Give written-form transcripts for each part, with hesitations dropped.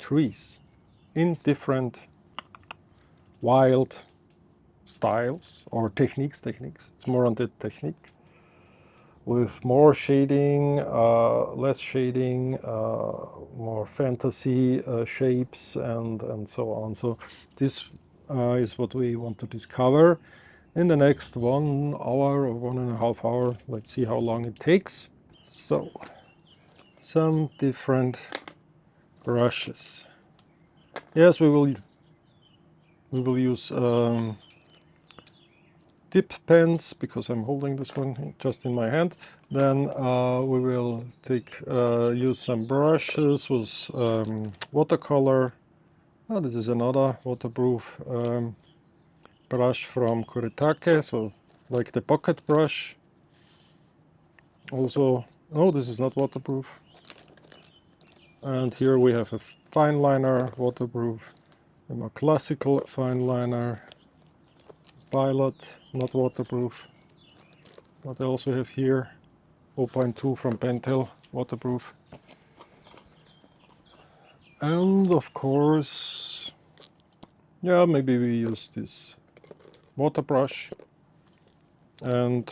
trees in different wild styles or techniques. It's more on the technique, with more shading, less shading, more fantasy shapes, and so on. So this is what we want to discover in the next 1 hour or 1.5 hours. Let's see how long it takes. So some different brushes. Yes, we will use dip pens, because I'm holding this one just in my hand. Then we will use some brushes with watercolor. Oh, this is another waterproof brush from Kuretake, so like the pocket brush. Also, no, this is not waterproof. And here we have a fine liner, waterproof, a more classical fine liner, Pilot, not waterproof. But I also have here 0.2 from Pentel, waterproof. And of course, yeah, maybe we use this water brush and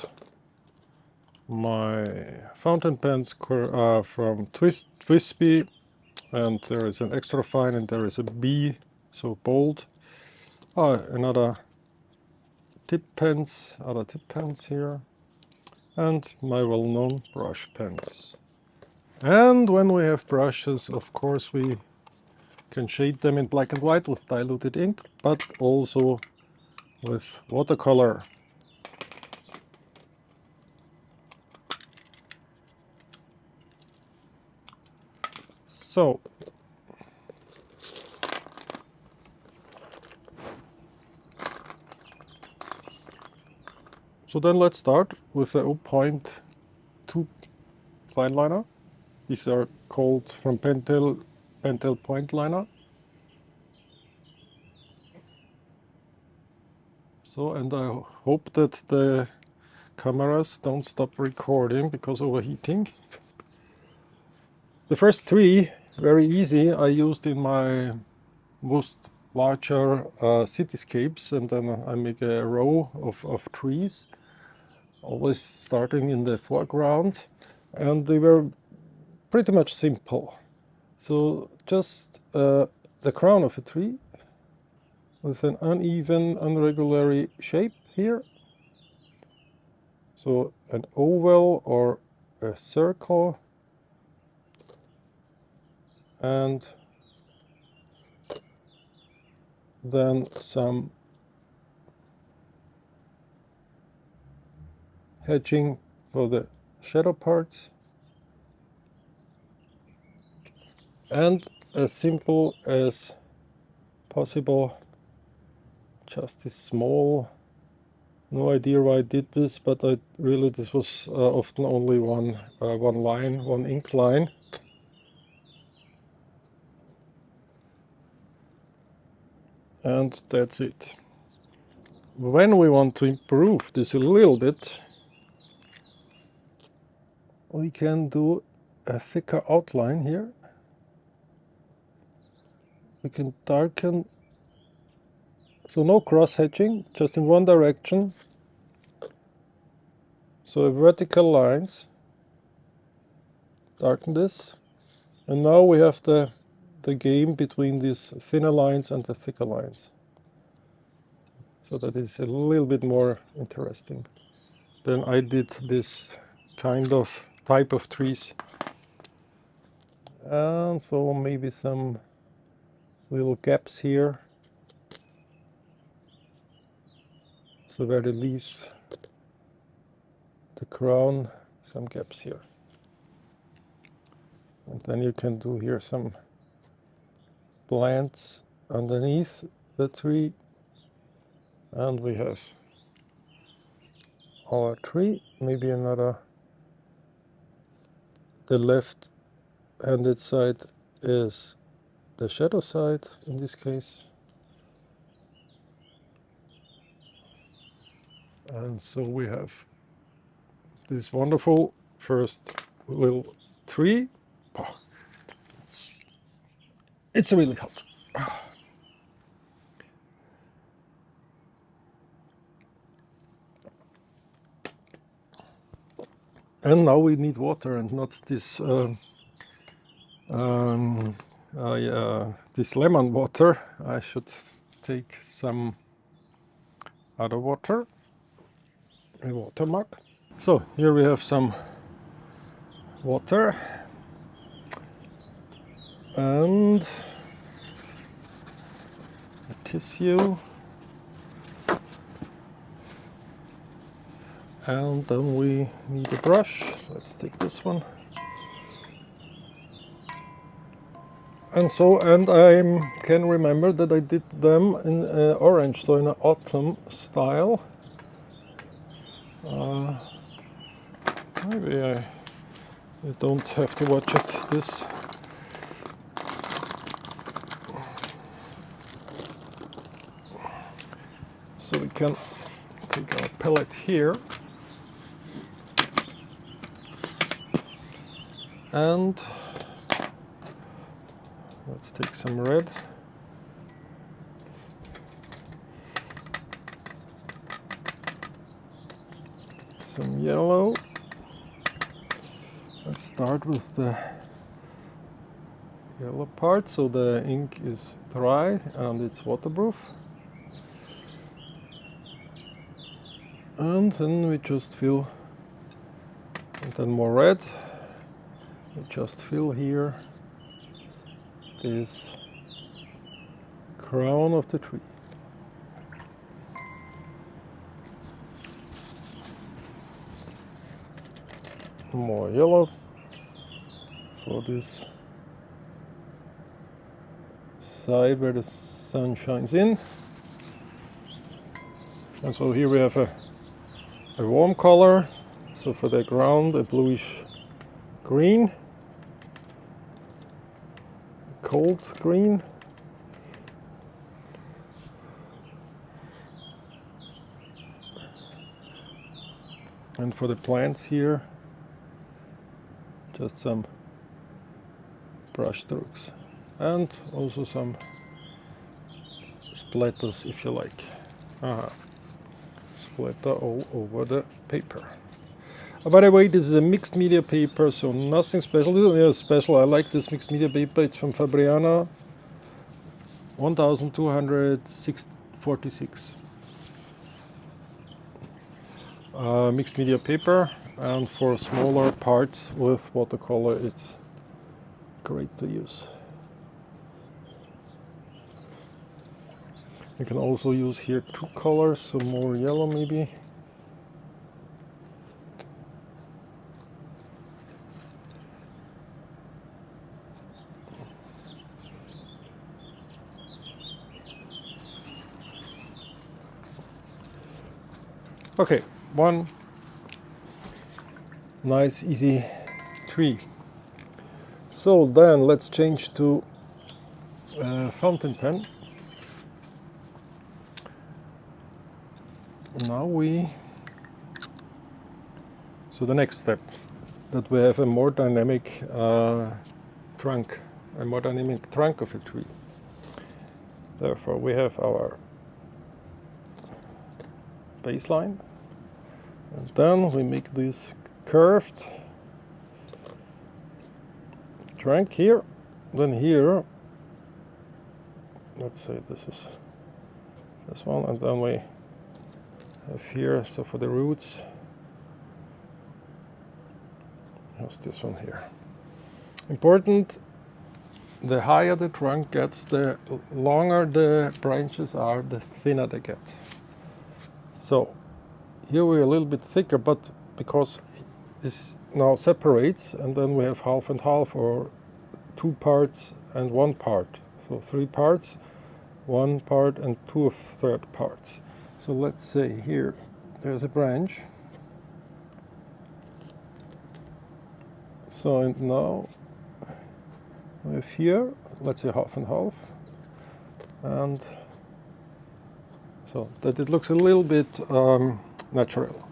my fountain pens from Twisby, and there is an extra fine and there is a B, so bold. Another other tip pens here, and my well-known brush pens. And when we have brushes, of course, we can shade them in black and white with diluted ink, but also with watercolor. So then let's start with the 0.2 fine liner. These are called from Pentel point liner. So, and I hope that the cameras don't stop recording because overheating. The first 3, very easy, I used in my most larger cityscapes, and then I make a row of trees, always starting in the foreground, and they were pretty much simple. So just the crown of a tree with an uneven, irregular shape here. So an oval or a circle, and then some hedging for the shadow parts, and as simple as possible, just this small, no idea why I did this, but this was often only one line, one ink line. And that's it. When we want to improve this a little bit, we can do a thicker outline here. We can darken, so no cross hatching, just in one direction. So vertical lines, darken this, and now we have the game between these thinner lines and the thicker lines. So that is a little bit more interesting. Then I did this kind of type of trees. And so maybe some little gaps here. So where the leaves, the crown, some gaps here. And then you can do here some plants underneath the tree. And we have our tree, maybe another, the left-handed side is the shadow side in this case. And so we have this wonderful first little tree. It's really hot. And now we need water and not this this lemon water. I should take some other water, a water mug. So here we have some water and a tissue, and then we need a brush. Let's take this one. And I can remember that I did them in orange, so in an autumn style. Maybe you don't have to watch it this. So we can take our palette here and let's take some red. Some yellow. Let's start with the yellow part so the ink is dry and it's waterproof. And then we just fill, and then more red. We just fill here this crown of the tree. More yellow for this side where the sun shines in. And so here we have a warm color, so for the ground a bluish green, a cold green, and for the plants here just some brush strokes and also some splatters if you like. Splatter all over the paper. By the way, this is a mixed media paper, so nothing special. This is special. I like this mixed media paper. It's from Fabriana, 1246. Mixed media paper, and for smaller parts with watercolor it's great to use. You can also use here two colors, so more yellow maybe. Okay, one nice easy tree. So then let's change to fountain pen. Now so the next step, that we have a more dynamic trunk, of a tree. Therefore we have our baseline, and then we make this curved trunk here. Then here, let's say this is this one, and then we have here, so for the roots, there's this one here. Important, the higher the trunk gets, the longer the branches are, the thinner they get. So here we're a little bit thicker, but because this now separates, and then we have half and half, or 2 parts and 1 part. So 3 parts, 1 part and 2/3 parts. So let's say here there's a branch. So and now we have here, let's say half and half, and so that it looks a little bit natural.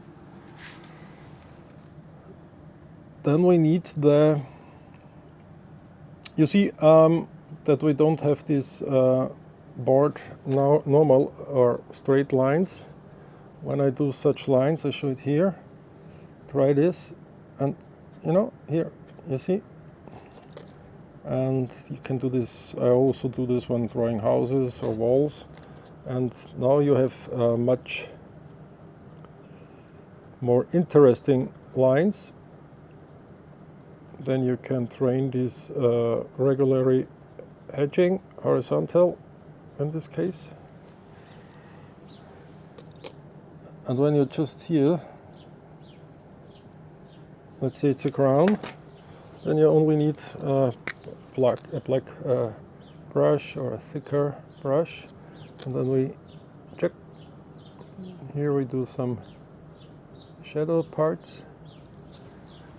Then we need the, you see, the that we don't have this board now normal or straight lines. When I do such lines, I show it here. Try this, and you know, here, you see? And you can do this, I also do this when drawing houses or walls. And now you have much more interesting lines. Then you can train this regularly edging, horizontal in this case. And when you're just here, let's say it's a crown, then you only need a black brush or a thicker brush. And then we check. Here we do some shadow parts.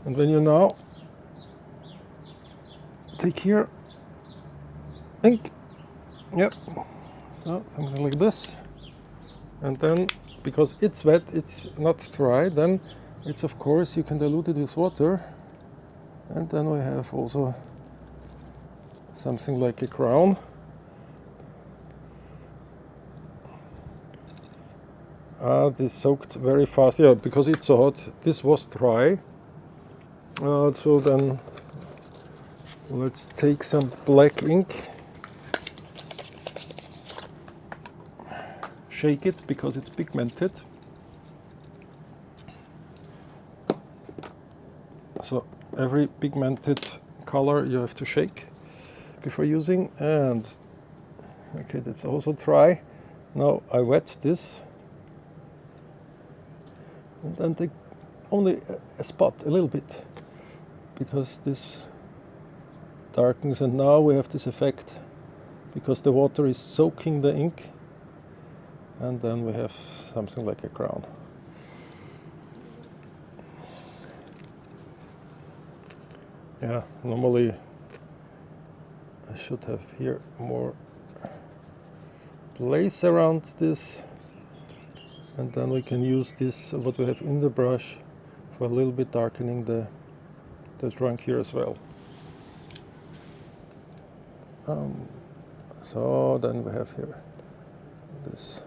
And then you now take here ink. Yep. So something like this. And then, because it's wet, it's not dry, then it's, of course, you can dilute it with water. And then we have also something like a crown. This soaked very fast, yeah, because it's so hot. This was dry. So then let's take some black ink. Shake it because it's pigmented. So every pigmented color you have to shake before using. And okay, that's also dry. Now I wet this. And then take only a spot, a little bit, because this darkens. And now we have this effect because the water is soaking the ink. And then we have something like a crown. Yeah, normally I should have here more place around this. And then we can use this, what we have in the brush, for a little bit darkening the trunk here as well. So then we have here this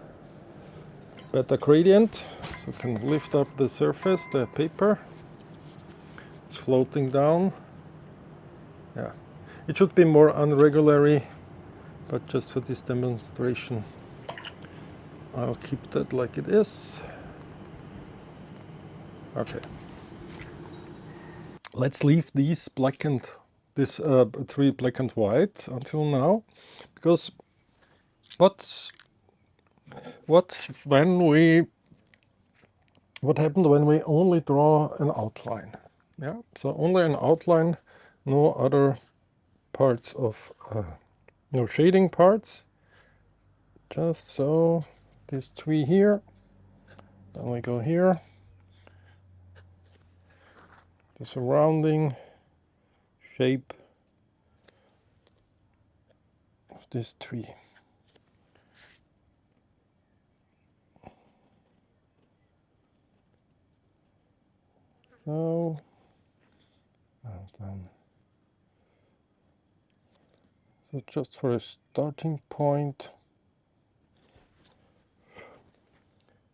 beta gradient. So we can lift up the surface, the paper. It's floating down. Yeah, it should be more unregulary, but just for this demonstration, I'll keep that like it is. Okay. Let's leave these black and this three black and white until now, because what happened when we only draw an outline? Yeah, so only an outline, no other parts of no shading parts. Just so these three here. Then we go here. The surrounding shape of this tree. So, and then, so just for a starting point,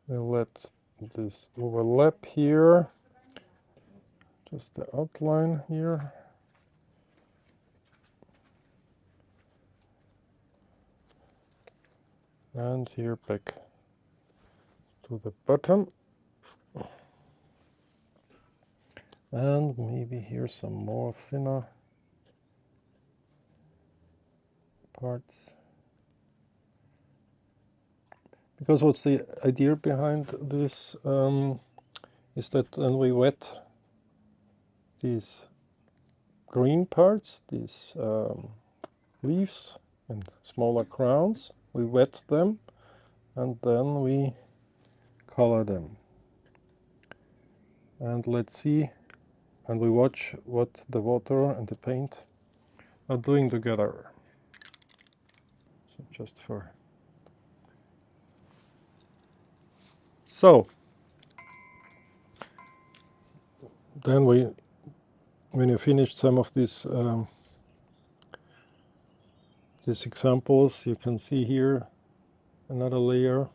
we'll let this overlap here, just the outline here. And here back to the bottom. And maybe here some more thinner parts. Because what's the idea behind this is that when we wet these green parts, these leaves and smaller crowns, we wet them and then we color them. And let's see, and we watch what the water and the paint are doing together. So just for... So, then when you finish some of these these examples. You can see here another layer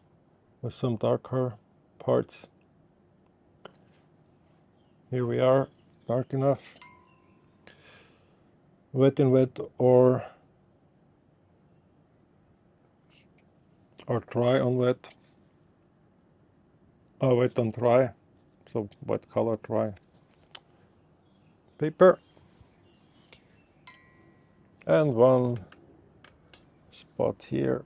with some darker parts. Here we are, dark enough. Wet in wet or dry on wet. Wet on dry, so wet color, dry paper. And one spot here.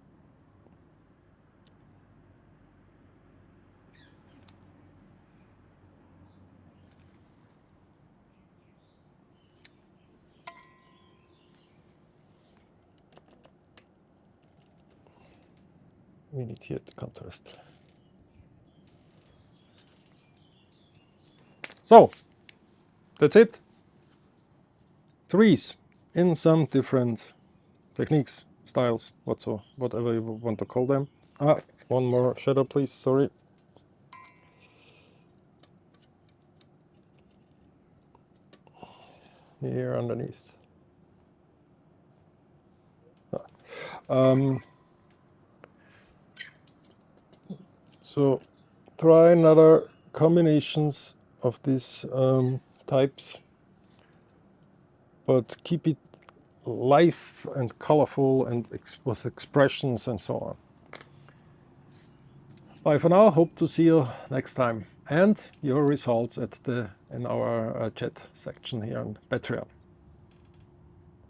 We need here the contrast. So, that's it. Trees in some different techniques, styles, whatever you want to call them. One more shadow, please. Sorry. Here underneath. So try another combinations of these types, but keep it live and colorful and with expressions and so on. Bye for now. Hope to see you next time, and your results in our chat section here on Patreon.